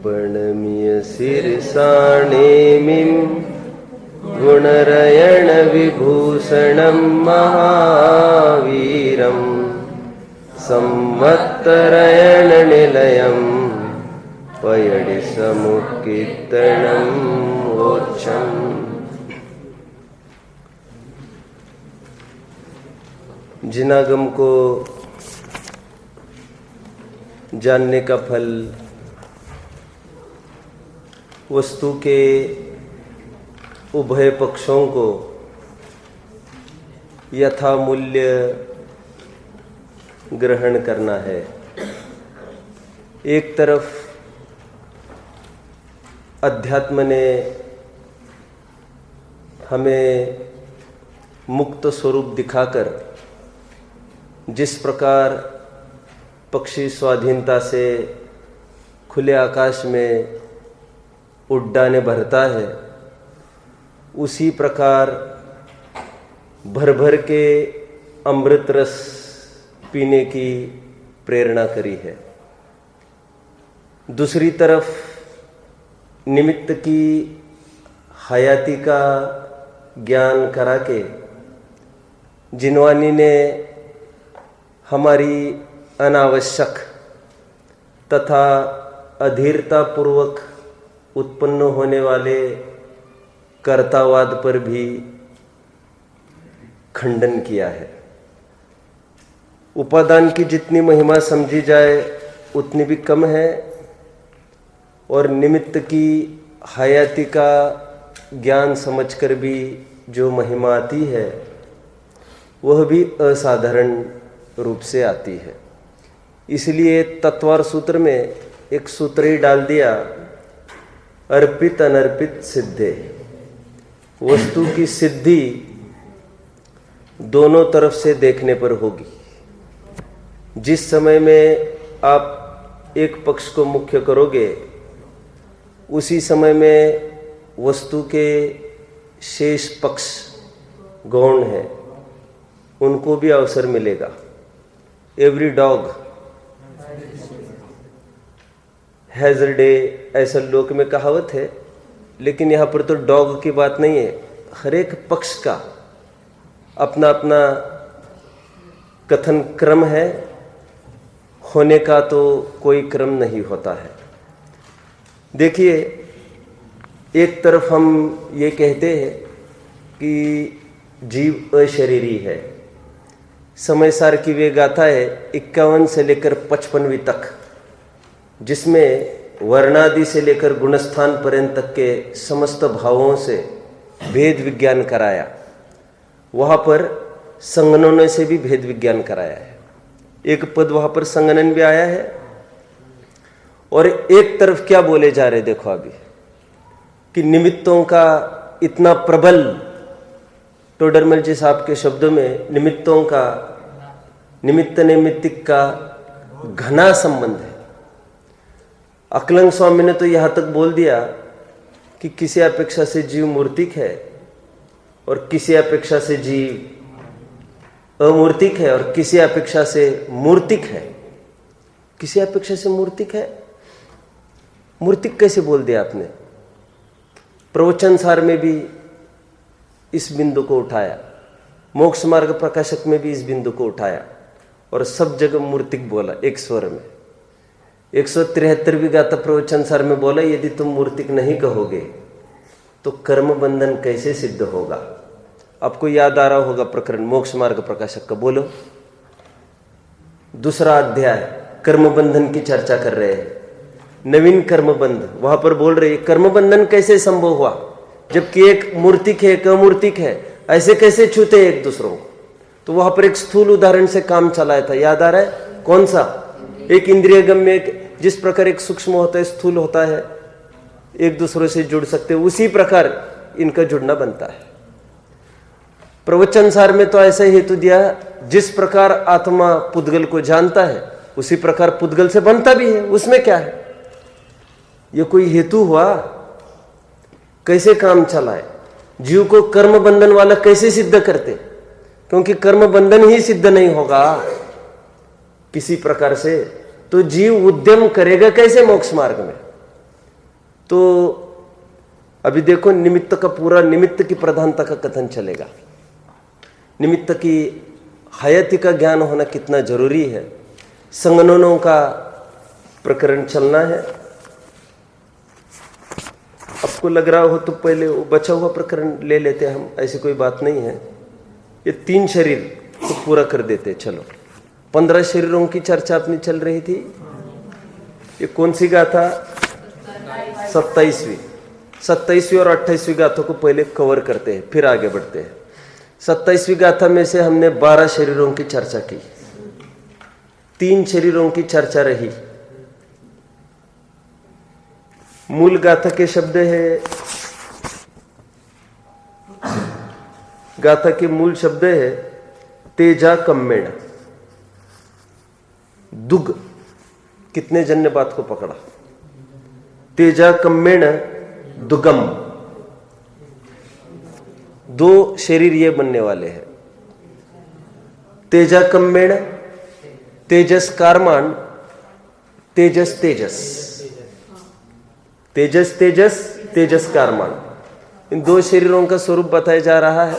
प्रणम्य शिरसाणेमिं गुणरयण विभूषणं महावीरं संवत्तरयण निलयं पयडि समुत्कीर्तनं वोच्छम्। जिनागम को जानने का फल वस्तु के उभय पक्षों को यथा मूल्य ग्रहण करना है। एक तरफ अध्यात्म ने हमें मुक्त स्वरूप दिखाकर जिस प्रकार पक्षी स्वाधीनता से खुले आकाश में उड्डानें भरता है, उसी प्रकार भर भर के अमृत रस पीने की प्रेरणा करी है। दूसरी तरफ निमित्त की हयाती का ज्ञान करा के जिनवानी ने हमारी अनावश्यक तथा अधीरतापूर्वक उत्पन्न होने वाले कर्तावाद पर भी खंडन किया है। उपादान की जितनी महिमा समझी जाए उतनी भी कम है, और निमित्त की हयाती का ज्ञान समझकर भी जो महिमा आती है वह भी असाधारण रूप से आती है। इसलिए तत्वार सूत्र में एक सूत्र ही डाल दिया, अर्पित अनर्पित सिद्धे। वस्तु की सिद्धि दोनों तरफ से देखने पर होगी। जिस समय में आप एक पक्ष को मुख्य करोगे, उसी समय में वस्तु के शेष पक्ष गौण है, उनको भी अवसर मिलेगा। Every dog has a day, ऐसा लोक में कहावत है, लेकिन यहाँ पर तो डॉग की बात नहीं है। हर एक पक्ष का अपना अपना कथन क्रम है, होने का तो कोई क्रम नहीं होता है। देखिए, एक तरफ हम ये कहते हैं कि जीव अशरीरी है। समय सार की वे गाथा है 51 से लेकर 55वीं तक, जिसमें वर्णादि से लेकर गुणस्थान पर्यंत तक के समस्त भावों से भेद विज्ञान कराया। वहाँ पर संगनन से भी भेद विज्ञान कराया है। एक पद वहाँ पर संगनन भी आया है। और एक तरफ क्या बोले जा रहे देखो अभी, कि निमित्तों का इतना प्रबल, टोडरमल जी साहब के शब्दों में निमित्तों का, निमित्त नैमित्तिक का घना संबंध है। अकलंग स्वामी ने तो यहाँ तक बोल दिया कि किसी अपेक्षा से जीव मूर्तिक है और किसी अपेक्षा से जीव अमूर्तिक है, और किसी अपेक्षा से मूर्तिक है। किसी अपेक्षा से मूर्तिक है, मूर्तिक कैसे बोल दिया आपने? प्रवचन सार में भी इस बिंदु को उठाया, मोक्ष मार्ग प्रकाशक में भी इस बिंदु को उठाया, और सब जगह मूर्तिक बोला एक स्वर में। 173वीं गाथा प्रवचन सार में बोला, यदि तुम मूर्तिक नहीं कहोगे तो कर्म बंधन कैसे सिद्ध होगा? आपको याद आ रहा होगा प्रकरण मोक्ष मार्ग प्रकाशक का, बोलो। दूसरा अध्याय कर्म बंधन की चर्चा कर रहे हैं, नवीन कर्म बंध। वहां पर बोल रहे कर्म बंधन कैसे संभव हुआ, जबकि एक मूर्तिक है एक अमूर्तिक है, ऐसे कैसे छूते एक दूसरों को? तो वहां पर एक स्थूल उदाहरण से काम चलाया था, याद आ रहा है? कौन सा? एक इंद्रिय गम्य, जिस प्रकार एक सूक्ष्म होता है, स्थूल होता है, एक दूसरों से जुड़ सकते, उसी प्रकार इनका जुड़ना बनता है। प्रवचन सार में तो ऐसा हेतु दिया, जिस प्रकार आत्मा पुद्गल को जानता है उसी प्रकार पुद्गल से बनता भी है। उसमें क्या है? ये कोई हेतु हुआ? कैसे काम चलाए? जीव को कर्म बंधन वाला कैसे सिद्ध करते? क्योंकि कर्म बंधन ही सिद्ध नहीं होगा किसी प्रकार से, तो जीव उद्यम करेगा कैसे मोक्ष मार्ग में? तो अभी देखो, निमित्त का पूरा निमित्त की प्रधानता का कथन चलेगा। निमित्त की हयाती का ज्ञान होना कितना जरूरी है, संगठनों का प्रकरण चलना है। आपको लग रहा हो तो पहले वो बचा हुआ प्रकरण ले लेते हैं हम, ऐसी कोई बात नहीं है। ये 3 शरीर को पूरा कर देते। चलो, 15 शरीरों की चर्चा अपनी चल रही थी। ये कौन सी गाथा? 27वीं और 28वीं गाथों को पहले कवर करते हैं, फिर आगे बढ़ते हैं। 27वीं गाथा में से हमने 12 शरीरों की चर्चा की, 3 शरीरों की चर्चा रही। मूल गाथा के शब्द है, गाथा के मूल शब्द है तेजा कम्मेण। दुग, कितने जन ने बात को पकड़ा? तेजा कम्मेण दुगम, 2 शरीर ये बनने वाले हैं। तेजा कम्मेण, तेजस कारमान, तेजस तेजस, तेजस तेजस, तेजस कारमान। इन 2 शरीरों का स्वरूप बताया जा रहा है।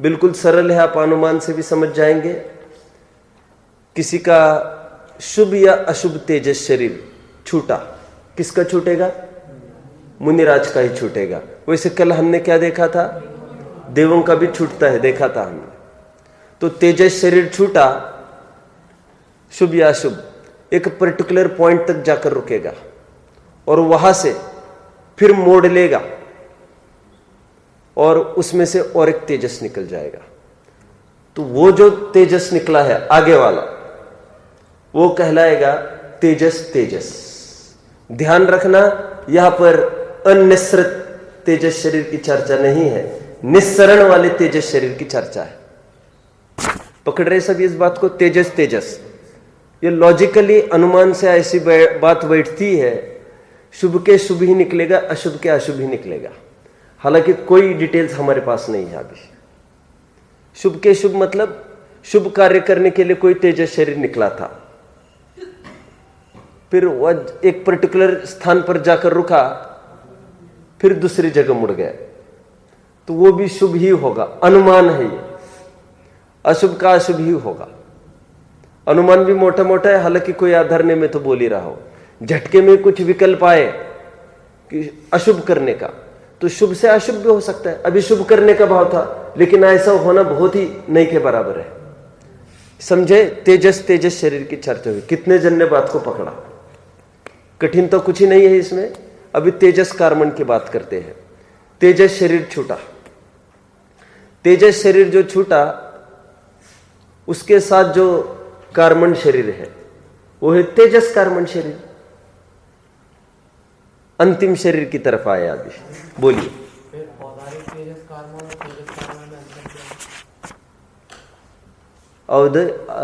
बिल्कुल सरल है, आप अनुमान से भी समझ जाएंगे। किसी का शुभ या अशुभ तेजस शरीर छूटा, किसका छूटेगा? मुनिराज का ही छूटेगा। वैसे कल हमने क्या देखा था? देवों का भी छूटता है, देखा था हमने। तो तेजस शरीर छूटा, शुभ या अशुभ, एक पर्टिकुलर पॉइंट तक जाकर रुकेगा और वहां से फिर मोड़ लेगा और उसमें से और एक तेजस निकल जाएगा। तो वो जो तेजस निकला है आगे वाला, वो कहलाएगा तेजस तेजस। ध्यान रखना, यहां पर अनिस्सृत तेजस शरीर की चर्चा नहीं है, निस्सरण वाले तेजस शरीर की चर्चा है। पकड़ रहे सभी इस बात को? तेजस तेजस, ये लॉजिकली अनुमान से ऐसी बात बैठती है, शुभ के शुभ ही निकलेगा, अशुभ के अशुभ ही निकलेगा। हालांकि कोई डिटेल्स हमारे पास नहीं है अभी। शुभ के शुभ मतलब शुभ कार्य करने के लिए कोई तेजस शरीर निकला था, फिर वह एक पर्टिकुलर स्थान पर जाकर रुका, फिर दूसरी जगह मुड़ गया, तो वो भी शुभ ही होगा। अनुमान है ये, अशुभ का अशुभ ही होगा। अनुमान भी मोटा मोटा है, हालांकि कोई आधार नहीं, मैं तो बोल ही रहा हूं। झटके में कुछ विकल्प आए कि अशुभ करने का, तो शुभ से अशुभ भी हो सकता है। अभी शुभ करने का भाव था, लेकिन ऐसा होना बहुत ही नहीं के बराबर है। समझे? तेजस तेजस शरीर की चर्चा हुई। कितने जन ने बात को पकड़ा? कठिन तो कुछ ही नहीं है इसमें। अभी तेजस कार्मण की बात करते हैं। तेजस शरीर छूटा, तेजस शरीर जो छूटा, उसके साथ जो कार्मण शरीर है वो है तेजस कार्मण शरीर। अंतिम शरीर की तरफ आए। अभी बोलिए।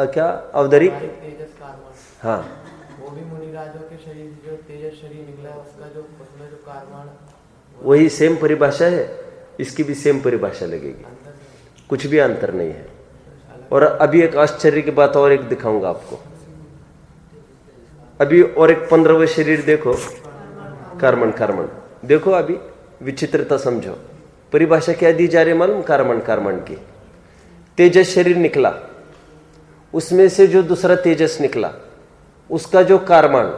क्या औदरिक? हाँ, वो भी मुनिराजों के शरीर जो तेजस शरीर निकला, उसका जो उसमें जो कार्बन, वही सेम परिभाषा है, इसकी भी सेम परिभाषा लगेगी, कुछ भी अंतर नहीं है। और अभी एक आश्चर्य की बात और एक दिखाऊंगा आपको। अभी और एक 15वां शरीर देखो, कार्मण कार्मण देखो। अभी विचित्रता समझो। परिभाषा क्या दी जा रही है मालूम? कार्मण कार्मण की। तेजस शरीर निकला, उसमें से जो दूसरा तेजस निकला, उसका जो कार्मण,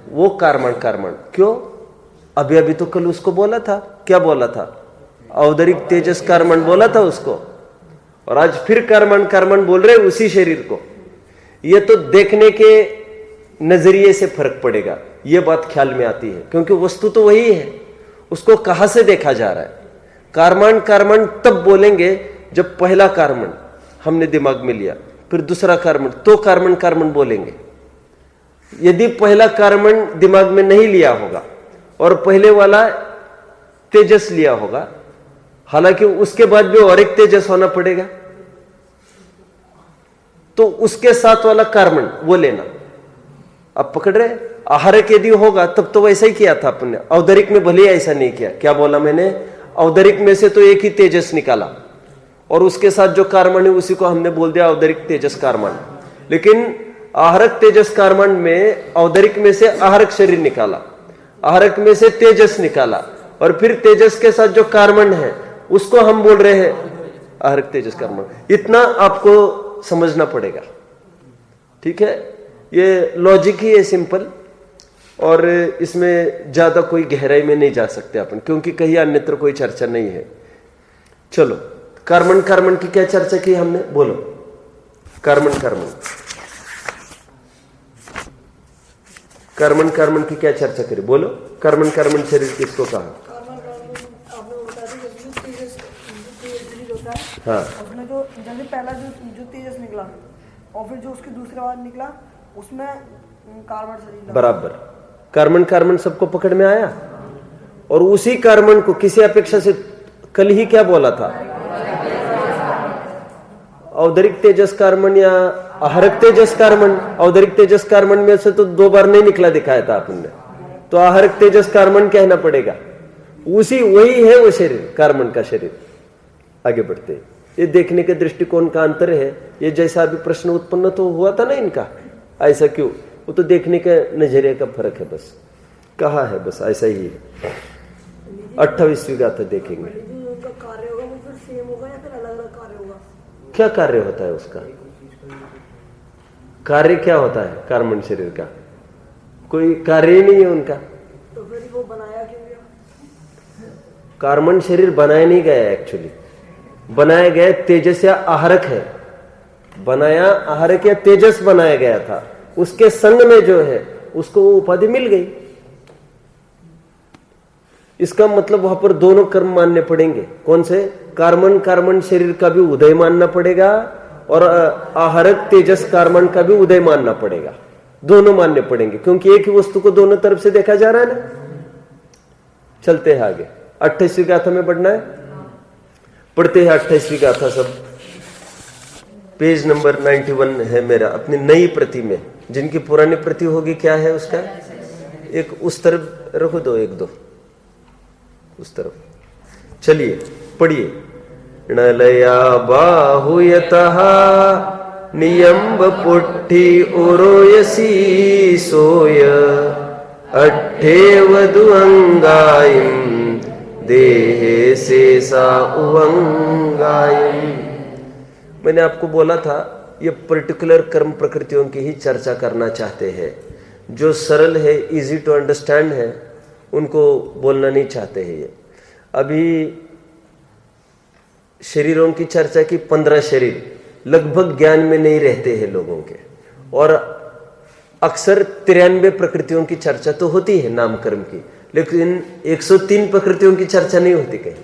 वो कार्मण कार्मण। क्यों? अभी अभी तो कल उसको बोला था, क्या बोला था? औदरिक तेजस कार्मण बोला था उसको, और आज फिर कार्मण कार्मण बोल रहे उसी शरीर को। ये तो देखने के नजरिए से फर्क पड़ेगा, ये बात ख्याल में आती है, क्योंकि वस्तु तो वही है, उसको कहां से देखा जा रहा है। कार्मण कार्मण तब बोलेंगे जब पहला कार्मण हमने दिमाग में लिया, फिर दूसरा कार्मण, तो कार्मण कार्मण बोलेंगे। यदि पहला कार्मण दिमाग में नहीं लिया होगा और पहले वाला तेजस लिया होगा, हालांकि उसके बाद भी और एक तेजस होना पड़ेगा, तो उसके साथ वाला कार्मण वो लेना। अब पकड़ रहे? आहारक यदि होगा तब तो वैसा ही किया था अपने। औदरिक में भले ऐसा नहीं किया। क्या बोला मैंने? औदरिक में से तो एक ही तेजस निकाला और उसके साथ जो कार्मण है उसी को हमने बोल दिया औदरिक तेजस कार्मण। लेकिन आहारक तेजस कार्मण में औदरिक में से आहारक शरीर निकाला। आहरक में से तेजस निकाला, और फिर तेजस के साथ जो कार्बन है उसको हम बोल रहे हैं आहरक तेजस कार्बन। इतना आपको समझना पड़ेगा, ठीक है। ये लॉजिक ही है सिंपल, और इसमें ज्यादा कोई गहराई में नहीं जा सकते अपन, क्योंकि कहीं अन्यत्र कोई चर्चा नहीं है। चलो, कार्बन कार्बन की क्या चर्चा की हमने, बोलो। कार्बन कार्बन कार्बन कार्बन की क्या चर्चा करी, बोलो। कार्बन कार्बन शरीर किसको कहा? हाँ, उसमें जो जैसे पहला जो तेजस निकला और फिर जो उसके दूसरे बाद निकला उसमें कार्बन शरीर बराबर। कार्बन कार्बन सबको पकड़ में आया, और उसी कार्बन को किसी अपेक्षा से कल ही क्या बोला था, औदरिक तेजस कार्बन या आहरक तेजस कार्बन। औदरिक तेजस कार्बन में से तो 2 बार नहीं निकला दिखाया था अपन ने, तो आहरक तेजस कार्बन कहना पड़ेगा। उसी वही है वो शरीर, कार्बन का शरीर। आगे बढ़ते, ये देखने के दृष्टिकोण का अंतर है। ये जैसा अभी प्रश्न उत्पन्न तो हुआ था ना इनका, ऐसा क्यों, वो तो देखने के नजरिए का फर्क है, बस कहा है, बस ऐसा ही है। 28वीं गाथा देखेंगे। कार्य होगा वो फिर सेम होगा या फिर अलग अलग कार्य होगा? क्या कार्य होता है उसका? कार्य क्या होता है कार्बन शरीर का? कोई कार्य ही नहीं है उनका। तो फिर वो बनाया क्यों गया? कार्बन शरीर बनाया नहीं गया, एक्चुअली बनाया गया तेजस या आहरक है। बनाया आहरक या तेजस बनाया गया था, उसके संग में जो है उसको वो उपाधि मिल गई। इसका मतलब वहां पर दोनों कर्म मानने पड़ेंगे। कौन से? कार्बन कार्बन शरीर का भी उदय मानना पड़ेगा, और आहरक तेजस कार्बन का भी उदय मानना पड़ेगा। दोनों मानने पड़ेंगे, क्योंकि एक ही वस्तु को दोनों तरफ से देखा जा रहा है ना। चलते हैं आगे, 28वीं गाथा में बढ़ना है, पढ़ते हैं 28वीं गाथा सब। पेज नंबर 91 है मेरा, अपनी नई प्रति में। जिनकी पुरानी प्रति होगी क्या है उसका, एक उस तरफ रखो, दो एक दो उस तरफ। चलिए पढ़िए। नलया बाहुयतः नियम्ब पुट्ठी उरोयसी सोय अट्ठेव दुअंगायम देहे से सा उवंगायम। मैंने आपको बोला था ये पर्टिकुलर कर्म प्रकृतियों की ही चर्चा करना चाहते हैं। जो सरल है, इजी टू अंडरस्टैंड है, उनको बोलना नहीं चाहते हैं। ये अभी शरीरों की चर्चा की, 15 शरीर लगभग ज्ञान में नहीं रहते हैं लोगों के, और अक्सर 93 प्रकृतियों की चर्चा तो होती है नामकर्म की, लेकिन 103 प्रकृतियों की चर्चा नहीं होती कहीं।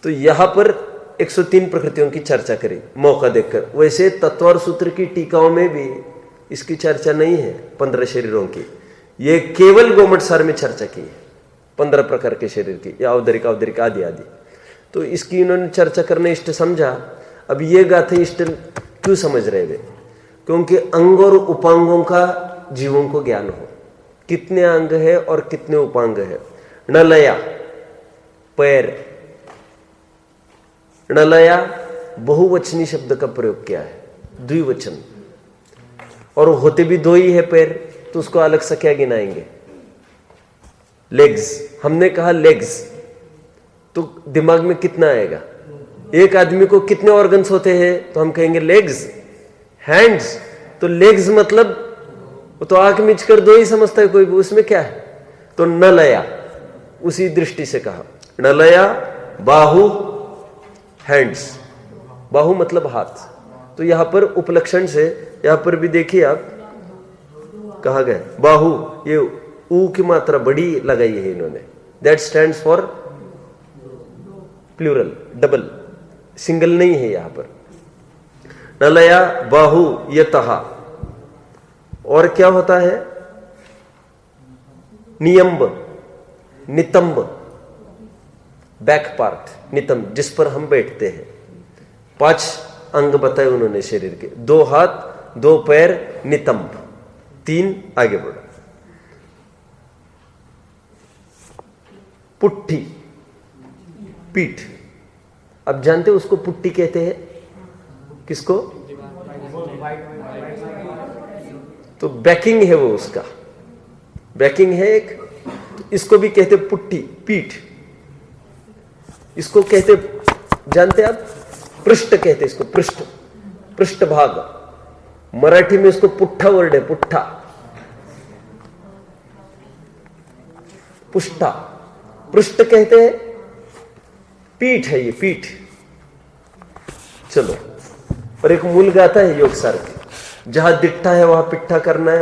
तो यहां पर 103 प्रकृतियों की चर्चा करी मौका देखकर। वैसे तत्वार सूत्र की टीकाओं में भी इसकी चर्चा नहीं है 15 शरीरों की। ये केवल गोमटसार में चर्चा की है 15 प्रकार के शरीर की, या औदरिक औदरिक आदि आदि। तो इसकी इन्होंने चर्चा करने इष्ट समझा। अब ये गाथे इष्ट क्यों समझ रहे वे? क्योंकि अंग और उपांगों का जीवों को ज्ञान हो, कितने अंग है और कितने उपांग है। नलया पैर, नलया बहुवचनी शब्द का प्रयोग किया है, द्विवचन, और होते भी दो ही है पैर, तो उसको अलग से क्या गिनाएंगे? लेग्स। हमने कहा लेग्स, तो दिमाग में कितना आएगा? एक आदमी को कितने ऑर्गन्स होते हैं? तो हम कहेंगे लेग्स। हैंड्स, तो लेग्स मतलब वो तो आंख मिच कर दो ही समझता है कोई भी, उसमें क्या है? तो नलया उसी दृष्टि से कहा। नलया बाहु, हैंड्स। बाहु मतलब हाथ। तो यहां पर उपलक्षण से, यहां पर भी देखिए आप, कहा गया बाहु, ये ऊ की मात्रा बड़ी लगाई है इन्होंने। That stands for plural, double, single नहीं है यहां पर। नलया बाहु यतः। और क्या होता है? नियम्ब, नितंब, बैक पार्ट नितंब, जिस पर हम बैठते हैं। 5 अंग बताए उन्होंने शरीर के, 2 हाथ, 2 पैर, नितंब, 3। आगे बढ़ो। पुट्ठी, पीठ। अब जानते हो उसको पुट्टी कहते हैं, किसको? तो बैकिंग है वो उसका, बैकिंग है एक, तो इसको भी कहते पुट्टी, पीठ। इसको कहते, जानते आप, पृष्ठ कहते इसको, पृष्ठ, पृष्ठ भाग। मराठी में इसको पुट्ठा वर्ड है, पुट्ठा, पुष्टा, पृष्ठ कहते हैं, पीठ है ये, पीठ। चलो, और एक मूल गाथा है योग सार की, जहां दिट्ठा है वहां पिट्ठा करना है,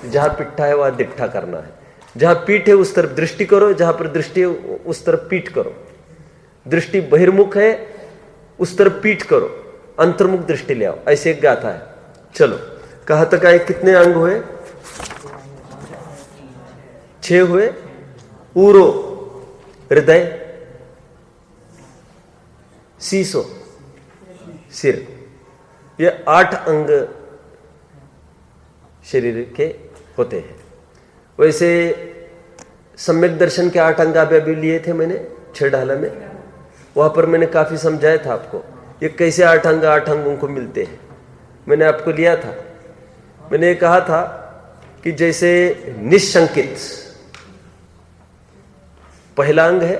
जहां पिट्ठा है वहां दिट्ठा करना है। जहां पीठ है उस तरफ दृष्टि करो, जहां पर दृष्टि है उस तरफ पीठ करो। दृष्टि बहिर्मुख है उस तरफ पीठ करो, अंतर्मुख दृष्टि ले आओ, ऐसे एक गाथा है। चलो, कहां तक आए? कितने अंग हुए? 6 हुए। ऊरो, हृदय, सीसो, सिर, ये 8 अंग शरीर के होते हैं। वैसे सम्यक दर्शन के 8 अंग अभी लिए थे मैंने 6 ढाला में, वहां पर मैंने काफी समझाया था आपको ये कैसे 8 अंगों को मिलते हैं। मैंने आपको लिया था, मैंने ये कहा था कि जैसे निशंकित पहला अंग है,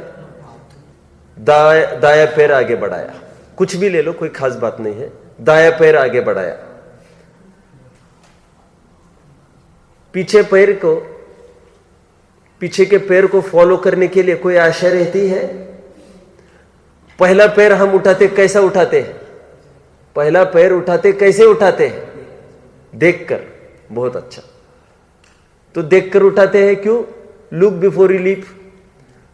दाया पैर आगे बढ़ाया, कुछ भी ले लो, कोई खास बात नहीं है, दाया पैर आगे बढ़ाया, पीछे पैर को, पीछे के पैर को फॉलो करने के लिए कोई आशा रहती है? पहला पैर हम उठाते, कैसा उठाते? पहला पैर उठाते कैसे उठाते? देखकर। बहुत अच्छा, तो देखकर उठाते हैं। क्यों? Look before you leap.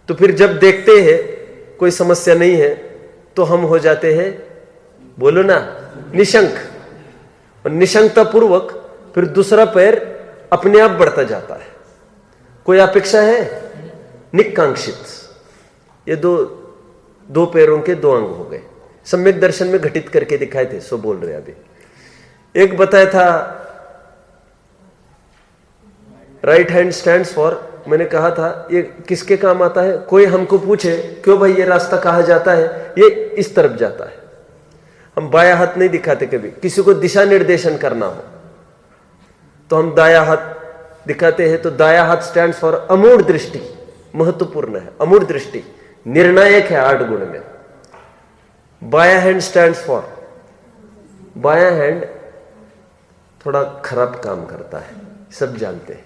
तो फिर जब देखते हैं कोई समस्या नहीं है तो हम हो जाते हैं, बोलो ना, निशंक। और निशंकता पूर्वक फिर दूसरा पैर अपने आप बढ़ता जाता है। कोई अपेक्षा है? निकांक्षित। ये दो पैरों के 2 अंग हो गए। सम्यक दर्शन में घटित करके दिखाए थे, सो बोल रहे अभी। एक बताया था राइट हैंड स्टैंड्स फॉर, मैंने कहा था ये किसके काम आता है? कोई हमको पूछे क्यों भाई ये रास्ता कहाँ जाता है, ये इस तरफ जाता है। हम बाया हाथ नहीं दिखाते कभी, किसी को दिशा निर्देशन करना हो तो हम दाया हाथ दिखाते हैं। तो दाया हाथ स्टैंड्स फॉर अमूढ़ दृष्टि, महत्वपूर्ण है। अमूढ़ दृष्टि निर्णायक है 8 गुण में। बाया हैंड स्टैंड्स फॉर, बाया हैंड थोड़ा खराब काम करता है, सब जानते हैं,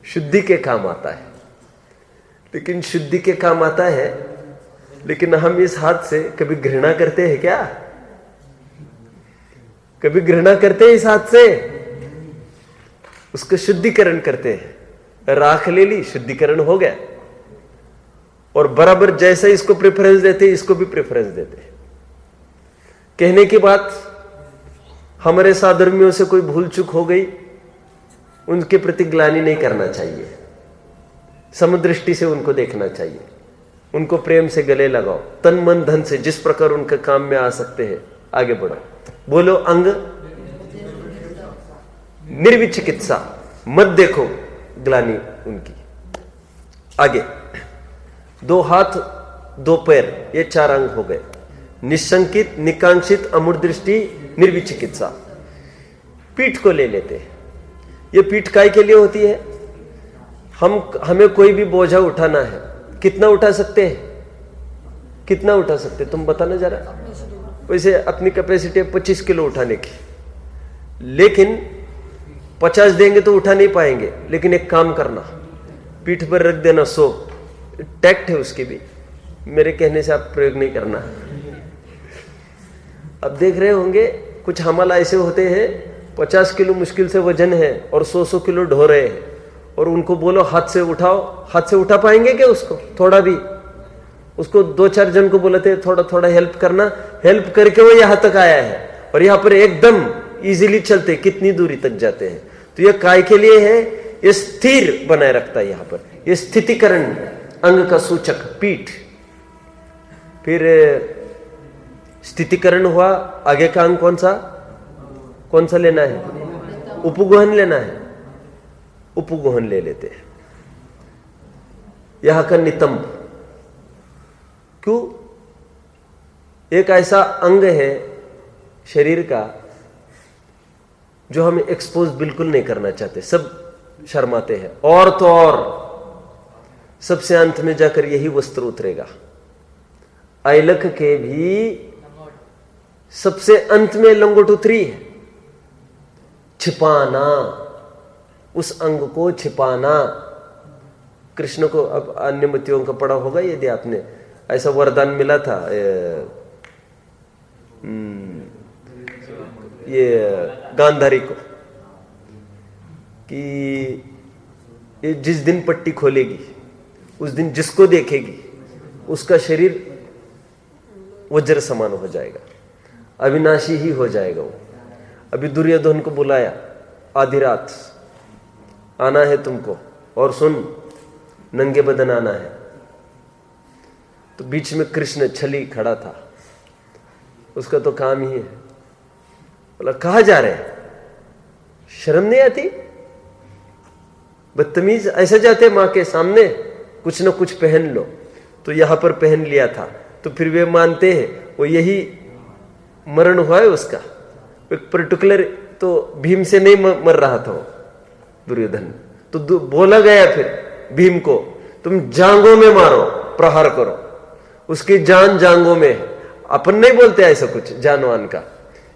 शुद्धि के काम आता है। लेकिन शुद्धि के काम आता है, लेकिन हम इस हाथ से कभी घृणा करते हैं क्या? कभी घृणा करते हैं इस हाथ से? उसका शुद्धिकरण करते हैं। राख ले ली, शुद्धिकरण हो गया। और बराबर जैसे इसको प्रेफरेंस देते हैं, इसको भी प्रेफरेंस देते हैं। कहने की बात, हमारे साधर्मियों से कोई भूल चूक हो गई, उनके प्रति ग्लानि नहीं करना चाहिए, समदृष्टि से उनको देखना चाहिए, उनको प्रेम से गले लगाओ, तन मन धन से जिस प्रकार उनके काम में आ सकते हैं आगे बढ़ो। बोलो, अंग निर्विचिकित्सा, मत देखो ग्लानि उनकी। आगे 2 हाथ 2 पैर, ये 4 अंग हो गए। निशंकित, निकांक्षित, अमूढ़ दृष्टि, निर्विचिकित्सा। पीठ को ले लेते हैं। ये पीठ काय के लिए होती है? हमें कोई भी बोझा उठाना है, कितना उठा सकते हैं? कितना उठा सकते हैं? तुम बताना जरा। वैसे अपनी कैपेसिटी है 25 किलो उठाने की, लेकिन 50 देंगे तो उठा नहीं पाएंगे। लेकिन एक काम करना, पीठ पर रख देना 100। टैक्ट है उसकी भी, मेरे कहने से आप प्रयोग नहीं करना। अब देख रहे होंगे कुछ हमाला ऐसे होते हैं 50 किलो मुश्किल से वजन है और 100 किलो ढो रहे हैं, और उनको बोलो हाथ से उठाओ, हाथ से उठा पाएंगे क्या उसको? थोड़ा भी। उसको 2-4 जन को बोलते थोड़ा थोड़ा हेल्प करना, हेल्प करके वो यहां तक आया है। और यहां पर एकदम इजीली चलते, कितनी दूरी तक जाते हैं। तो ये काय के लिए है? ये स्थिर बनाए रखता है यहां पर, ये स्थितिकरण अंग का सूचक पीठ। फिर स्थितिकरण हुआ, आगे का अंग कौन सा लेना है? उपगोहन लेना है, उपगोहन ले लेते हैं। यहां का नितंब, क्यों? एक ऐसा अंग है शरीर का जो हम एक्सपोज बिल्कुल नहीं करना चाहते, सब शर्माते हैं। और तो और सबसे अंत में जाकर यही वस्त्र उतरेगा। ऐलख के भी सबसे अंत में लंगोट उतरी है। छिपाना, उस अंग को छिपाना। कृष्ण को, अब अन्य मतियों का पढ़ा होगा यदि आपने, ऐसा वरदान मिला था ये गांधारी को कि ये जिस दिन पट्टी खोलेगी उस दिन जिसको देखेगी उसका शरीर वज्र समान हो जाएगा, अविनाशी ही हो जाएगा वो। अभी दुर्योधन को बुलाया, आधी रात आना है तुमको, और सुन नंगे बदन आना है। तो बीच में कृष्ण छली खड़ा था, उसका तो काम ही है। बोला कहाँ जा रहे हैं, शर्म नहीं आती? बदतमीज ऐसे जाते मां के सामने, कुछ न कुछ पहन लो। तो यहां पर पहन लिया था, तो फिर वे मानते हैं वो यही मरण हुआ है उसका। एक पर्टिकुलर, तो भीम से नहीं मर रहा था वो दुर्योधन, तो बोला गया फिर भीम को तुम जांगों में मारो, प्रहार करो, उसकी जान जांगों में है। अपन नहीं बोलते ऐसा कुछ जानवान का,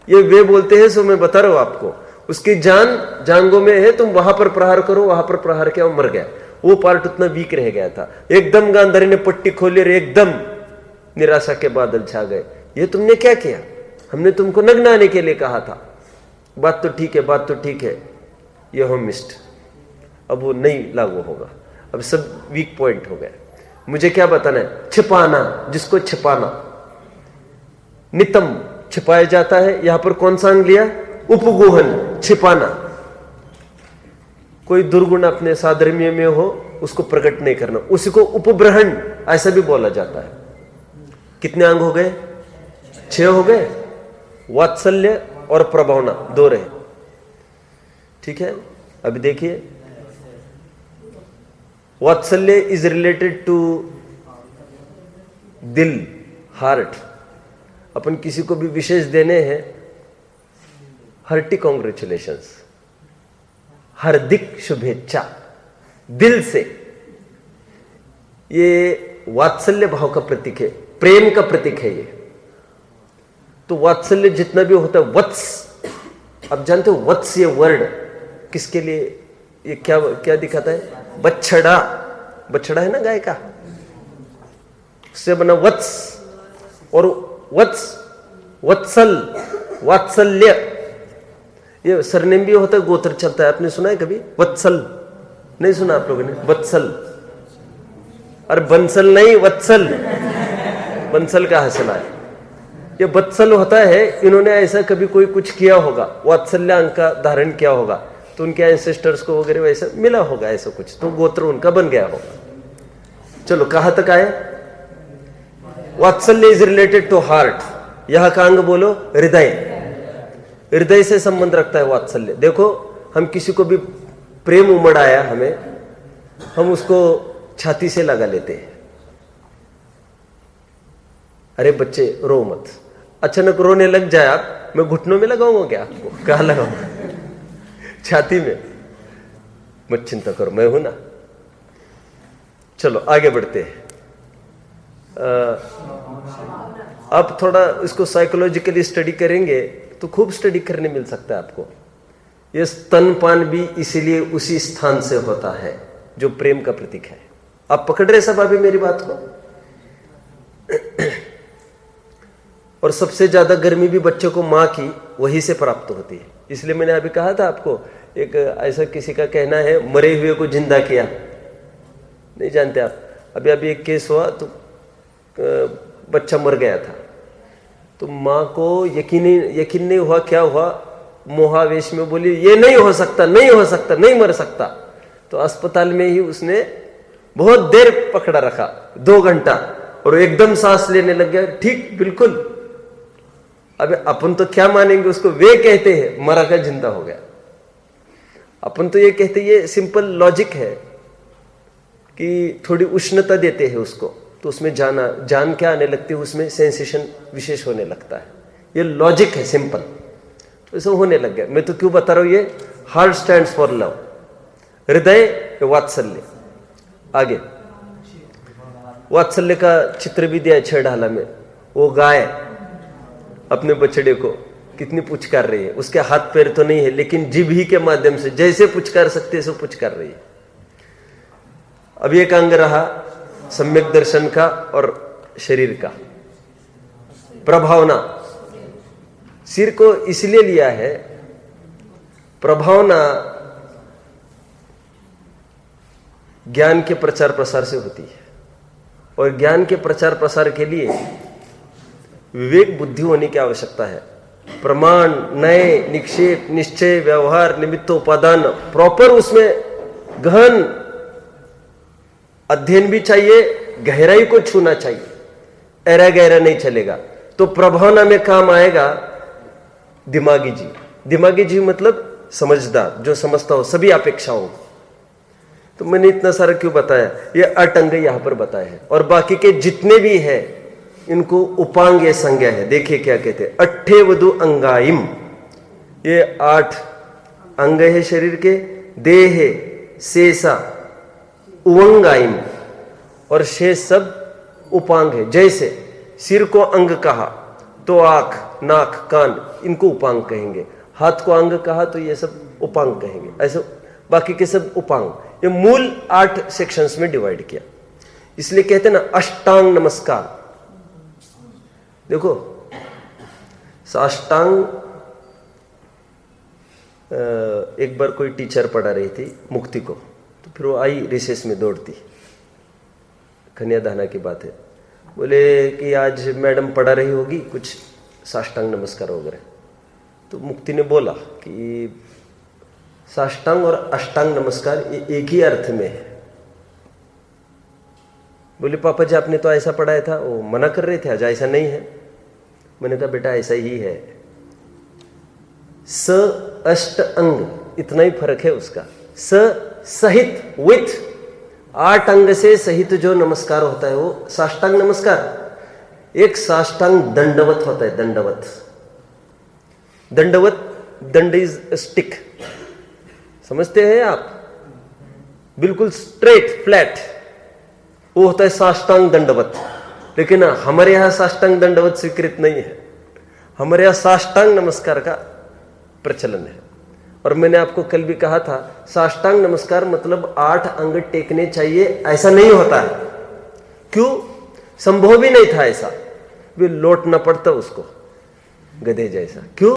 ये वे बोलते हैं। सो मैं बता रहा हूं आपको, उसकी जान जांगों में है, तुम वहां पर प्रहार करो। वहां पर प्रहार किया, वो मर गया। वो पार्ट उतना वीक रह गया था। एकदम गांधारी ने पट्टी खोली और एकदम निराशा के बादल छा गए। ये तुमने क्या किया? हमने तुमको नग्न आने के लिए कहा था। बात तो ठीक है, बात तो ठीक है, ये हो मिस्ड। अब वो नहीं लागू होगा, अब सब वीक पॉइंट हो गए। मुझे क्या बताना है? छिपाना, जिसको छिपाना, नितम छिपाया जाता है। यहां पर कौन सा अंग लिया? उपगोहन, छिपाना। कोई दुर्गुण अपने साधर्म्य में हो उसको प्रकट नहीं करना, उसी को उपब्रहण ऐसा भी बोला जाता है। कितने अंग हो गए? 6 हो गए। वात्सल्य और प्रभावना 2 रहे। ठीक है, अभी देखिए, वात्सल्य इज रिलेटेड टू दिल, हार्ट। अपन किसी को भी विशेष देने हैं, हार्टी कॉन्ग्रेचुलेशंस, हार्दिक शुभेच्छा, दिल से। ये वात्सल्य भाव का प्रतीक है, प्रेम का प्रतीक है ये। तो वात्सल्य जितना भी होता है, वत्स, आप जानते हो वत्स ये वर्ड किसके लिए, ये क्या क्या दिखाता है? बछड़ा, बछड़ा है ना गाय का, उससे बना वत्स। और वत्स, वत्सल, वात्सल्य, ये सरनेम भी होता है, गोत्र चलता है। आपने सुना है कभी वत्सल? नहीं सुना आप लोगों ने? वत्सल, अरे बंसल नहीं, वत्सल। बंसल का हसला है, ये वत्सल होता है। इन्होंने ऐसा कभी कोई कुछ किया होगा, वात्सल्य अंग का धारण किया होगा, तो उनके एंसेस्टर्स को वगैरह वैसा मिला होगा ऐसा कुछ, तो गोत्र उनका बन गया होगा। चलो कहां तक आए? वात्सल्य इज रिलेटेड टू हार्ट। यहां का अंग बोलो, हृदय। हृदय से संबंध रखता है वात्सल्य। देखो, हम किसी को भी प्रेम उमड़ आया हमें, हम उसको छाती से लगा लेते हैं। अरे बच्चे रो मत, अचानक रोने लग जाए आप, मैं घुटनों में लगाऊंगा क्या आपको? कहां लगाऊंगा? छाती में। मत चिंता करो, मैं हूं ना। चलो आगे बढ़ते हैं। अब थोड़ा इसको साइकोलॉजिकली स्टडी करेंगे तो खूब स्टडी करने मिल सकता है आपको। ये स्तनपान भी इसीलिए उसी स्थान से होता है जो प्रेम का प्रतीक है। आप पकड़ रहे सब अभी मेरी बात को? और सबसे ज्यादा गर्मी भी बच्चों को मां की वहीं से प्राप्त होती है। इसलिए मैंने अभी कहा था आपको, एक ऐसा किसी का कहना है, मरे हुए को जिंदा किया। नहीं जानते आप? अभी अभी एक केस हुआ, तो बच्चा मर गया था, तो माँ को यकीन नहीं हुआ। क्या हुआ? मोहावेश में बोली ये नहीं हो सकता, नहीं हो सकता, नहीं मर सकता। तो अस्पताल में ही उसने बहुत देर पकड़ा रखा, 2 घंटा, और एकदम सांस लेने लग गया। ठीक, बिल्कुल। अब अपन तो क्या मानेंगे उसको? वे कहते हैं मरा का जिंदा हो गया। अपन तो ये कहते, ये सिंपल लॉजिक है कि थोड़ी उष्णता देते हैं उसको, तो उसमें जान क्या आने लगती है, उसमें सेंसेशन विशेष होने लगता है। ये लॉजिक है सिंपल, तो ऐसा होने लग गया। मैं तो क्यों बता रहा हूं? ये हार्ट स्टैंड्स फॉर लव। हृदय वात्सल्य। आगे वात्सल्य का चित्र भी दिया 6 ढाला में। वो गाय अपने बछड़े को कितनी पुचकार रही है, उसके हाथ पैर तो नहीं है लेकिन जीभ ही के माध्यम से जैसे पुचकार सकते सो पुचकार रही है। अब एक अंग रहा सम्यक दर्शन का और शरीर का। प्रभावना, सिर को इसलिए लिया है, प्रभावना ज्ञान के प्रचार प्रसार से होती है और ज्ञान के प्रचार प्रसार के लिए विवेक बुद्धि होने की आवश्यकता है। प्रमाण, नए, निक्षेप, निश्चय, व्यवहार, निमित्तोपादान, प्रॉपर उसमें गहन अध्ययन भी चाहिए, गहराई को छूना चाहिए, ऐरा गहरा नहीं चलेगा। तो प्रभावना में काम आएगा दिमागी जी। दिमागी जी मतलब समझदार, जो समझता हो सभी अपेक्षाओं को। तो मैंने इतना सारा क्यों बताया, ये 8 अंग यहां पर बताए हैं और बाकी के जितने भी है इनको उपांग संज्ञा है। देखिए क्या कहते हैं, 8 वधु अंगाइम, ये 8 अंग है शरीर के। देह शेषा उवंगाइम, और शेष सब उपांग है। जैसे सिर को अंग कहा तो आंख, नाक, कान इनको उपांग कहेंगे, हाथ को अंग कहा तो ये सब उपांग कहेंगे, ऐसे बाकी के सब उपांग। ये मूल 8 सेक्शंस में डिवाइड किया, इसलिए कहते हैं ना अष्टांग नमस्कार। देखो साष्टांग, एक बार कोई टीचर पढ़ा रही थी मुक्ति को, तो फिर वो आई रिसेस में दौड़ती, कन्यादाना की बात है, बोले कि आज मैडम पढ़ा रही होगी कुछ साष्टांग नमस्कार वगैरह। तो मुक्ति ने बोला कि साष्टांग और अष्टांग नमस्कार ये एक ही अर्थ में है। बोले पापा जी आपने तो ऐसा पढ़ाया था, वो मना कर रहे थे आज ऐसा नहीं है। मैंने कहा बेटा ऐसा ही है, स अष्ट अंग इतना ही फर्क है उसका। स सहित, विथ 8 अंग से सहित जो नमस्कार होता है वो साष्टांग नमस्कार। एक साष्टांग दंडवत होता है, दंडवत। दंडवत, दंड इज स्टिक, समझते हैं आप, बिल्कुल स्ट्रेट फ्लैट, वो होता है साष्टांग दंडवत। लेकिन हमारे यहां साष्टांग दंडवत स्वीकृत नहीं है, हमारे यहां साष्टांग नमस्कार का प्रचलन है। और मैंने आपको कल भी कहा था साष्टांग नमस्कार मतलब 8 अंग टेकने चाहिए, ऐसा नहीं होता है। क्यों? संभव भी नहीं था ऐसा, वे लौटना पड़ता उसको गधे जैसा। क्यों?